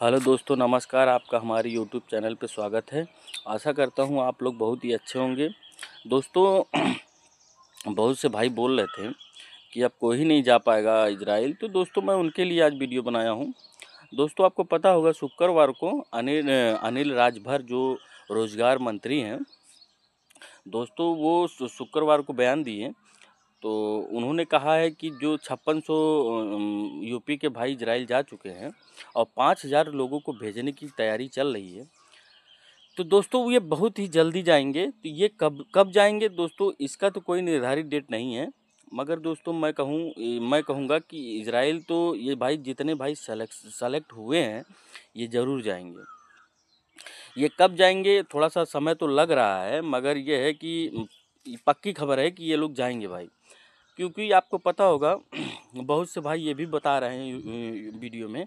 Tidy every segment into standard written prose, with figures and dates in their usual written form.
Hello दोस्तों, नमस्कार। आपका हमारे यूट्यूब चैनल पे स्वागत है। आशा करता हूँ आप लोग बहुत ही अच्छे होंगे। दोस्तों, बहुत से भाई बोल रहे थे कि अब कोई नहीं जा पाएगा इजराइल, तो दोस्तों मैं उनके लिए आज वीडियो बनाया हूँ। दोस्तों, आपको पता होगा शुक्रवार को अनिल राजभर जो रोजगार मंत्री हैं, दोस्तों वो शुक्रवार को बयान दिए। तो उन्होंने कहा है कि जो 5600 यूपी के भाई इजराइल जा चुके हैं और 5000 लोगों को भेजने की तैयारी चल रही है। तो दोस्तों ये बहुत ही जल्दी जाएंगे। तो ये कब कब जाएंगे दोस्तों, इसका तो कोई निर्धारित डेट नहीं है। मगर दोस्तों मैं कहूँगा कि इजराइल तो ये भाई जितने भाई सेलेक्ट हुए हैं ये ज़रूर जाएंगे। ये कब जाएंगे थोड़ा सा समय तो लग रहा है, मगर ये है कि पक्की खबर है कि ये लोग जाएंगे भाई। क्योंकि आपको पता होगा बहुत से भाई ये भी बता रहे हैं वीडियो में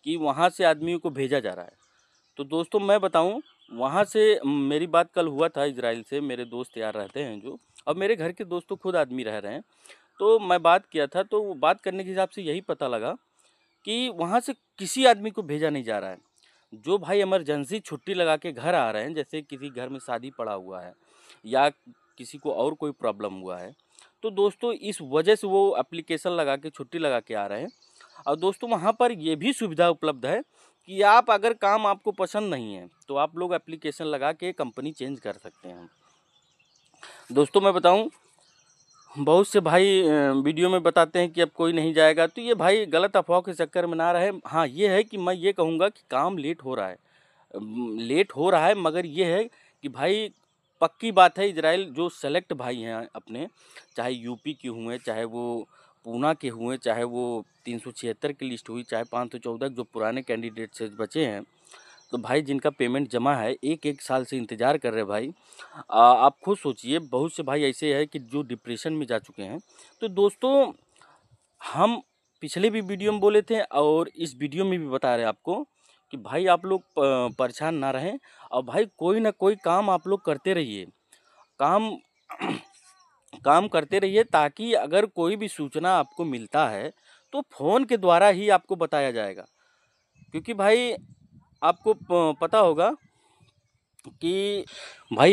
कि वहाँ से आदमियों को भेजा जा रहा है। तो दोस्तों मैं बताऊं, वहाँ से मेरी बात कल हुआ था इजराइल से। मेरे दोस्त यार रहते हैं जो, और मेरे घर के दोस्तों खुद आदमी रह रहे हैं। तो मैं बात किया था, तो वो बात करने के हिसाब से यही पता लगा कि वहाँ से किसी आदमी को भेजा नहीं जा रहा है। जो भाई इमरजेंसी छुट्टी लगा के घर आ रहे हैं, जैसे किसी घर में शादी पड़ा हुआ है या किसी को और कोई प्रॉब्लम हुआ है, तो दोस्तों इस वजह से वो एप्लीकेशन लगा के छुट्टी लगा के आ रहे हैं। और दोस्तों वहाँ पर ये भी सुविधा उपलब्ध है कि आप अगर काम आपको पसंद नहीं है तो आप लोग एप्लीकेशन लगा के कंपनी चेंज कर सकते हैं। दोस्तों मैं बताऊं, बहुत से भाई वीडियो में बताते हैं कि अब कोई नहीं जाएगा, तो ये भाई गलत अफवाह के चक्कर में ना रहे। हाँ ये है कि मैं ये कहूँगा कि काम लेट हो रहा है, मगर ये है कि भाई पक्की बात है, इजराइल जो सेलेक्ट भाई हैं अपने, चाहे यूपी के हुए, चाहे वो पूना के हुए, चाहे वो 376 की लिस्ट हुई, चाहे 514 जो पुराने कैंडिडेट से बचे हैं, तो भाई जिनका पेमेंट जमा है एक एक साल से इंतज़ार कर रहे भाई। आप खुद सोचिए, बहुत से भाई ऐसे हैं कि जो डिप्रेशन में जा चुके हैं। तो दोस्तों हम पिछले भी वीडियो में बोले थे और इस वीडियो में भी बता रहे हैं आपको कि भाई आप लोग परेशान ना रहें, और भाई कोई ना कोई काम आप लोग करते रहिए। काम काम करते रहिए, ताकि अगर कोई भी सूचना आपको मिलता है तो फ़ोन के द्वारा ही आपको बताया जाएगा। क्योंकि भाई आपको कि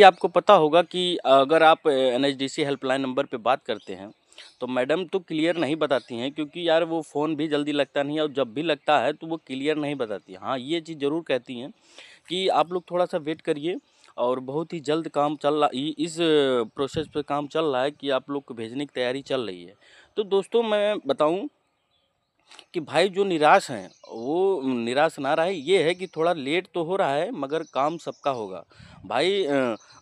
आपको पता होगा कि अगर आप एनएचडीसी हेल्पलाइन नंबर पे बात करते हैं तो मैडम तो क्लियर नहीं बताती हैं, क्योंकि यार वो फ़ोन भी जल्दी लगता नहीं है, और जब भी लगता है तो वो क्लियर नहीं बताती। हाँ ये चीज़ ज़रूर कहती हैं कि आप लोग थोड़ा सा वेट करिए, और बहुत ही जल्द काम चल रहा, इस प्रोसेस पे काम चल रहा है कि आप लोग को भेजने की तैयारी चल रही है। तो दोस्तों मैं बताऊं कि भाई जो निराश हैं वो निराश ना रहे। ये है कि थोड़ा लेट तो हो रहा है मगर काम सबका होगा भाई।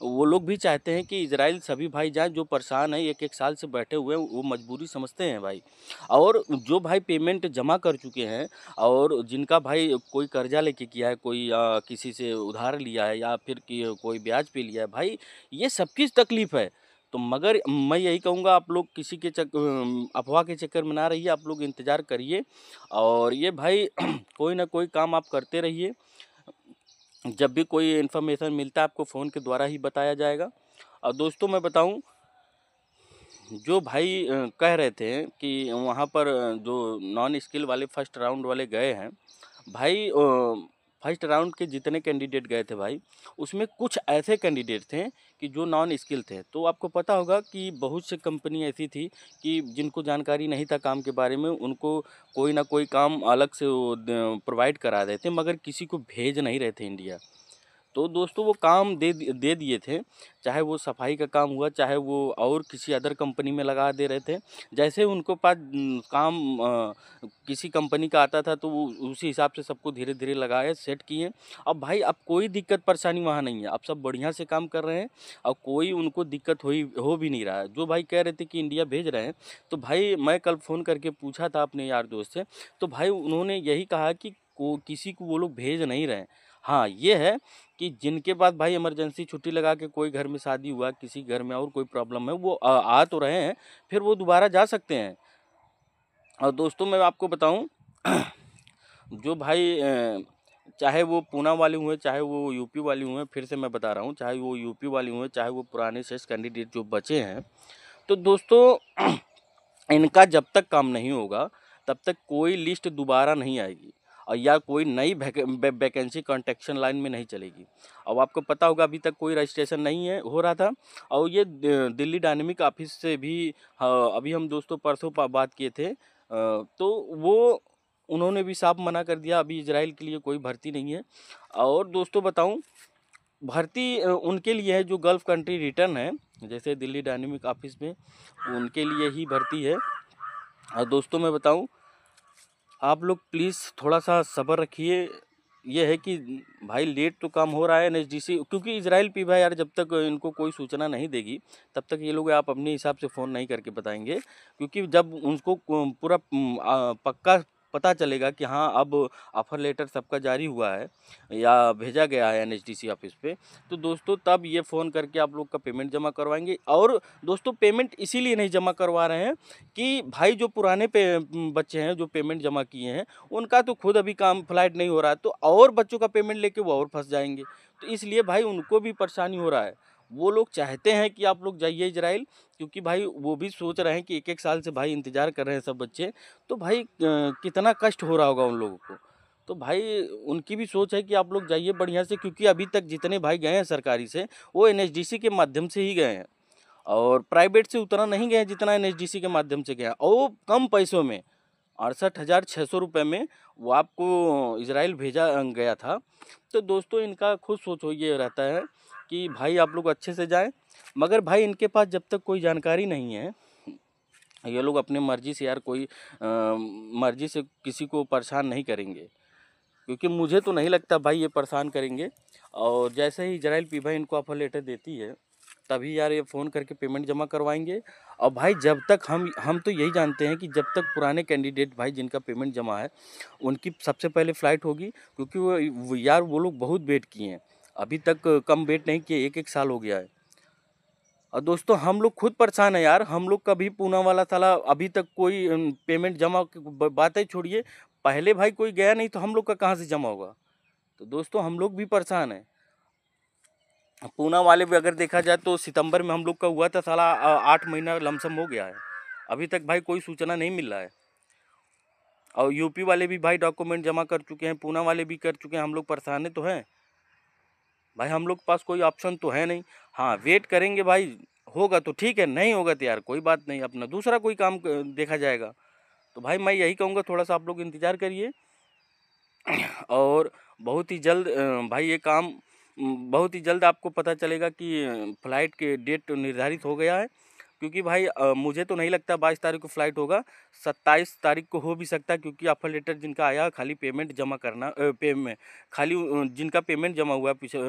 वो लोग भी चाहते हैं कि इजराइल सभी भाई जाएं, जो परेशान हैं एक एक साल से बैठे हुए हैं, वो मजबूरी समझते हैं भाई। और जो भाई पेमेंट जमा कर चुके हैं, और जिनका भाई कोई कर्जा लेके किया है, कोई किसी से उधार लिया है, या फिर कोई ब्याज पे लिया है, भाई ये सबकी तकलीफ है। तो मगर मैं यही कहूँगा, आप लोग किसी के अफवाह के चक्कर में ना रहिए, आप लोग इंतज़ार करिए। और ये भाई कोई ना कोई काम आप करते रहिए। जब भी कोई इन्फॉर्मेशन मिलता है आपको फ़ोन के द्वारा ही बताया जाएगा। और दोस्तों मैं बताऊं, जो भाई कह रहे थे कि वहाँ पर जो नॉन स्किल वाले फर्स्ट राउंड वाले गए हैं भाई, फर्स्ट राउंड के जितने कैंडिडेट गए थे भाई, उसमें कुछ ऐसे कैंडिडेट थे कि जो नॉन स्किल थे। तो आपको पता होगा कि बहुत से कंपनी ऐसी थी कि जिनको जानकारी नहीं था काम के बारे में, उनको कोई ना कोई काम अलग से वो प्रोवाइड करा रहे थे, मगर किसी को भेज नहीं रहे थे इंडिया। तो दोस्तों वो काम दे दिए थे, चाहे वो सफाई का काम हुआ, चाहे वो और किसी अदर कंपनी में लगा दे रहे थे। जैसे उनको पास काम किसी कंपनी का आता था, तो वो उसी हिसाब से सबको धीरे धीरे लगाए सेट किए। अब भाई अब कोई दिक्कत परेशानी वहाँ नहीं है, अब सब बढ़िया से काम कर रहे हैं, और कोई उनको दिक्कत हो भी नहीं रहा है। जो भाई कह रहे थे कि इंडिया भेज रहे हैं, तो भाई मैं कल फ़ोन करके पूछा था अपने यार दोस्त से, तो भाई उन्होंने यही कहा कि किसी को वो लोग भेज नहीं रहे हैं। हाँ ये है कि जिनके पास भाई इमरजेंसी छुट्टी लगा के कोई घर में शादी हुआ, किसी घर में और कोई प्रॉब्लम है, वो आ तो रहे हैं, फिर वो दोबारा जा सकते हैं। और दोस्तों मैं आपको बताऊं, जो भाई चाहे वो पूना वाले हुए, चाहे वो यूपी वाले हुए, फिर से मैं बता रहा हूँ, चाहे वो यूपी वाले हुए, चाहे वो पुराने शेष कैंडिडेट जो बचे हैं, तो दोस्तों इनका जब तक काम नहीं होगा तब तक कोई लिस्ट दोबारा नहीं आएगी। और या कोई नई वैकेंसी कंस्ट्रक्शन लाइन में नहीं चलेगी। अब आपको पता होगा अभी तक कोई रजिस्ट्रेशन नहीं है हो रहा था, और ये दिल्ली डायनेमिक ऑफिस से भी अभी हम दोस्तों परसों बात किए थे, तो वो उन्होंने भी साफ मना कर दिया, अभी इजराइल के लिए कोई भर्ती नहीं है। और दोस्तों बताऊं, भर्ती उनके लिए है जो गल्फ़ कंट्री रिटर्न है, जैसे दिल्ली डायनेमिक ऑफिस में उनके लिए ही भर्ती है। और दोस्तों मैं बताऊं, आप लोग प्लीज़ थोड़ा सा सब्र रखिए। ये है कि भाई लेट तो काम हो रहा है एनएचडीसी, क्योंकि इजराइल पी भाई यार जब तक इनको कोई सूचना नहीं देगी तब तक ये लोग आप अपने हिसाब से फ़ोन नहीं करके बताएंगे, क्योंकि जब उनको पूरा पक्का पता चलेगा कि हाँ अब ऑफ़र लेटर सबका जारी हुआ है या भेजा गया है एनएचडीसी ऑफिस पे, तो दोस्तों तब ये फ़ोन करके आप लोग का पेमेंट जमा करवाएंगे। और दोस्तों पेमेंट इसीलिए नहीं जमा करवा रहे हैं कि भाई जो पुराने बच्चे हैं जो पेमेंट जमा किए हैं उनका तो खुद अभी काम फ्लाइट नहीं हो रहा है, तो और बच्चों का पेमेंट लेके वो और फंस जाएंगे, तो इसलिए भाई उनको भी परेशानी हो रहा है। वो लोग चाहते हैं कि आप लोग जाइए इजराइल, क्योंकि भाई वो भी सोच रहे हैं कि एक एक साल से भाई इंतज़ार कर रहे हैं सब बच्चे, तो भाई कितना कष्ट हो रहा होगा उन लोगों को। तो भाई उनकी भी सोच है कि आप लोग जाइए बढ़िया से, क्योंकि अभी तक जितने भाई गए हैं सरकारी से वो एनएचडीसी के माध्यम से ही गए हैं, और प्राइवेट से उतना नहीं गए जितना एनएचडीसी के माध्यम से गया, और वो कम पैसों में 68,600 रुपये में वो आपको इजराइल भेजा गया था। तो दोस्तों इनका खुद सोच हो ये रहता है कि भाई आप लोग अच्छे से जाएं, मगर भाई इनके पास जब तक कोई जानकारी नहीं है, ये लोग अपने मर्जी से यार कोई मर्जी से किसी को परेशान नहीं करेंगे, क्योंकि मुझे तो नहीं लगता भाई ये परेशान करेंगे। और जैसे ही इजराइल पी भाई इनको ऑफर लेटर देती है तभी यार ये फ़ोन करके पेमेंट जमा करवाएंगे। और भाई जब तक हम तो यही जानते हैं कि जब तक पुराने कैंडिडेट भाई जिनका पेमेंट जमा है उनकी सबसे पहले फ़्लाइट होगी, क्योंकि यार वो लोग बहुत वेट किए हैं, अभी तक कम वेट नहीं किए, एक एक साल हो गया है। और दोस्तों हम लोग खुद परेशान है यार, हम लोग का भी पूना वाला साला अभी तक कोई पेमेंट जमा बात ही छोड़िए, पहले भाई कोई गया नहीं तो हम लोग का कहाँ से जमा होगा। तो दोस्तों हम लोग भी परेशान हैं। पूना वाले भी अगर देखा जाए तो सितंबर में हम लोग का हुआ था साला 8 महीना लमसम हो गया है, अभी तक भाई कोई सूचना नहीं मिल रहा है। और यूपी वाले भी भाई डॉक्यूमेंट जमा कर चुके हैं, पूना वाले भी कर चुके हैं, हम लोग परेशान तो हैं भाई, हम लोग के पास कोई ऑप्शन तो है नहीं। हाँ वेट करेंगे भाई, होगा तो ठीक है, नहीं होगा तो यार कोई बात नहीं, अपना दूसरा कोई काम देखा जाएगा। तो भाई मैं यही कहूँगा थोड़ा सा आप लोग इंतज़ार करिए, और बहुत ही जल्द भाई ये काम बहुत ही जल्द आपको पता चलेगा कि फ़्लाइट के डेट निर्धारित हो गया है। क्योंकि भाई मुझे तो नहीं लगता 22 तारीख को फ़्लाइट होगा, 27 तारीख को हो भी सकता है, क्योंकि ऑफर लेटर जिनका आया खाली पेमेंट जमा करना खाली जिनका पेमेंट जमा हुआ पीछे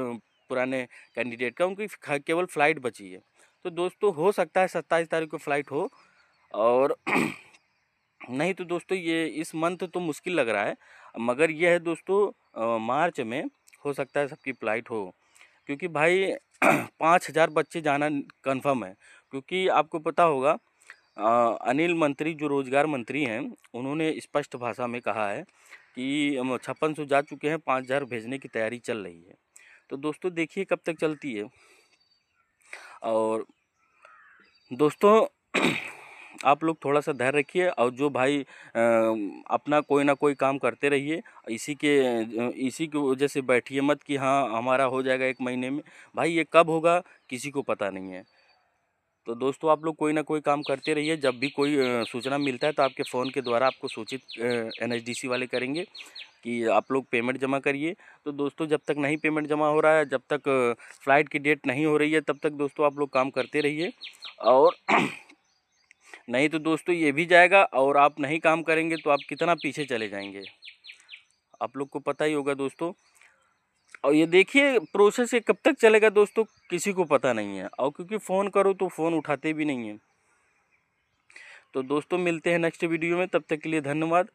पुराने कैंडिडेट का उनकी केवल फ़्लाइट बची है। तो दोस्तों हो सकता है 27 तारीख को फ़्लाइट हो, और नहीं तो दोस्तों ये इस मंथ तो मुश्किल लग रहा है, मगर ये है दोस्तों मार्च में हो सकता है सबकी फ़्लाइट हो, क्योंकि भाई 5,000 बच्चे जाना कन्फर्म है। क्योंकि आपको पता होगा अनिल मंत्री जो रोजगार मंत्री हैं उन्होंने स्पष्ट भाषा में कहा है कि 5600 जा चुके हैं, 5,000 भेजने की तैयारी चल रही है। तो दोस्तों देखिए कब तक चलती है। और दोस्तों आप लोग थोड़ा सा धैर्य रखिए, और जो भाई अपना कोई ना कोई काम करते रहिए, इसी की वजह से बैठिए मत कि हाँ हमारा हो जाएगा 1 महीने में, भाई ये कब होगा किसी को पता नहीं है। तो दोस्तों आप लोग कोई ना कोई काम करते रहिए, जब भी कोई सूचना मिलता है तो आपके फ़ोन के द्वारा आपको सूचित एनएचडीसी वाले करेंगे कि आप लोग पेमेंट जमा करिए। तो दोस्तों जब तक नहीं पेमेंट जमा हो रहा है, जब तक फ़्लाइट की डेट नहीं हो रही है, तब तक दोस्तों आप लोग काम करते रहिए। और नहीं तो दोस्तों ये भी जाएगा, और आप नहीं काम करेंगे तो आप कितना पीछे चले जाएंगे, आप लोग को पता ही होगा दोस्तों। और ये देखिए प्रोसेस ये कब तक चलेगा दोस्तों किसी को पता नहीं है, और क्योंकि फ़ोन करो तो फ़ोन उठाते भी नहीं हैं। तो दोस्तों मिलते हैं नेक्स्ट वीडियो में, तब तक के लिए धन्यवाद।